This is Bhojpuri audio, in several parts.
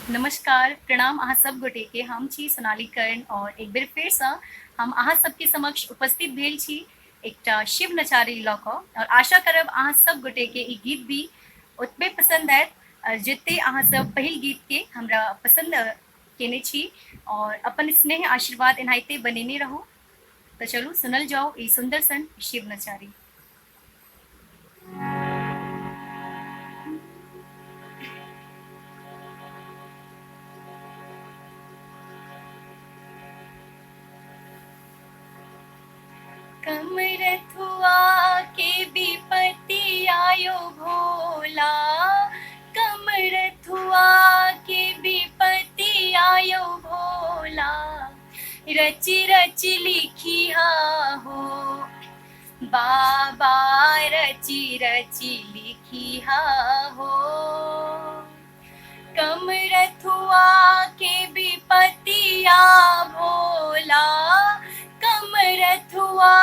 नमस्कार, प्रणाम अहाँ सब गोटे के। हम छी सोनाली कर्ण और एक बेर फेरसँ हम अहाँ सबके समक्ष उपस्थित भेल छी एकटा शिव नचारी लऽ कऽ और आशा करब अहाँ सब गोटे के ई गीत भी ओतबे पसंद आयत जते अहाँ सब पहिल गीत के हमरा पसंद केने छी और अपन स्नेह आशीर्वाद एनाहिते बनेने रहू। तो चलू सुनल जाओ ई सुंदर सन शिव नचारी। कमरथुआ के विपत्ति आयो भोला, कमरथुआ के विपत्ति आयो भोला, रचि रचि लिखिया हो बाबा, रचि रचि लिखिया हो। कमरथुआ के विपत्ति आ भोला, कमरथुआ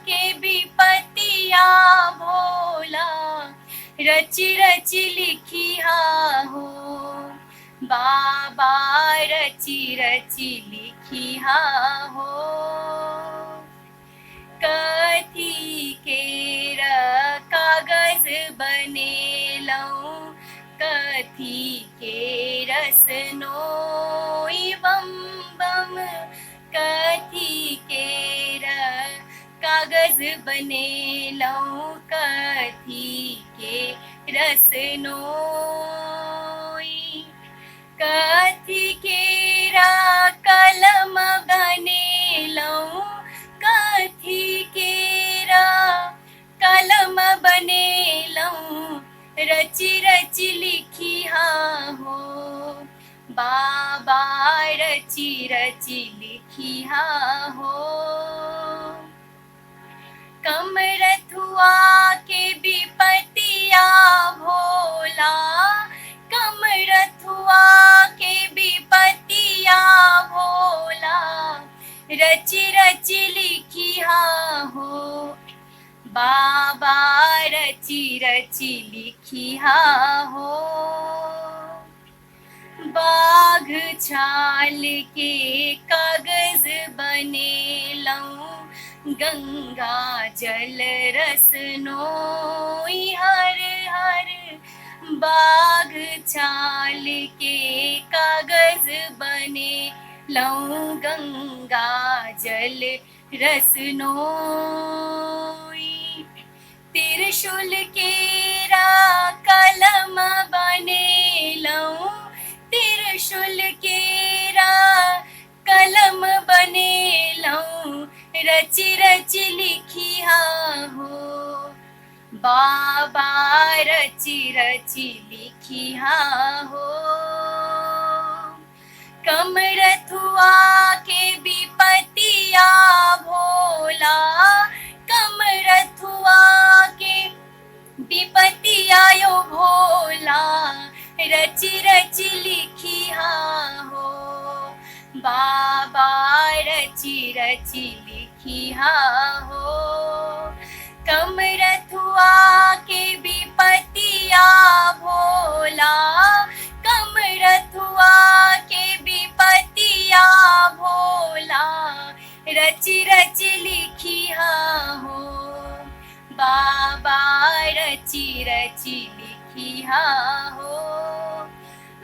के विपत्ति आ भोला, रचि रचि लिखिया हो बाबा, रचि रचि लिखिया हो। कथी केर कागज बनेलौं, कथी के रसनोई बम बम, कथी केर कागज बनेलौं, कथी के रसनोई, कथी केरा कलम बनेलौं, कथी केरा कलम बनेलौं, रचि रचि लिखिया हो बाबा, रचि रचि लिखिया हो। कमरथुआ के विपत्ति आ भोला, कमरथुआ के विपत्ति आ भोला, रचि रचि लिखिया हो बाबा, रचि रचि लिखिया हो। बाघ छाल के कागज बनेलौं, गंगा जल रसनोई हर हर, बाघ छाल के कागज बनेलौं, गंगा जल रसनोई, त्रिशूल केरा कलम बनेलौं, त्रिशूल केरा कलम बनेलौं, रचि रचि लिखिया हो बाबा, रचि रचि लिखिया हो। कमरथुआ के विपत्ति आ भोला, कमरथुआ के विपत्ति आयो भोला, रचि रचि लिखिया हो बाबा, रचि रचि लिखिया हो। कमरथुआ के विपत्ति आ भोला, कमरथुआ के विपत्ति आ भोला, रचि रचि लिखिया हो बाबा, रचि रचि लिखिया हो।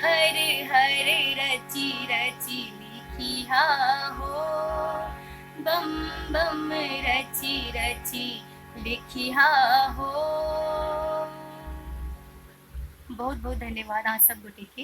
हर हर रचि रचि लिखिया हो, बम बम रचि रचि लिखिया हो। बहुत बहुत धन्यवाद आप सब गोटे के।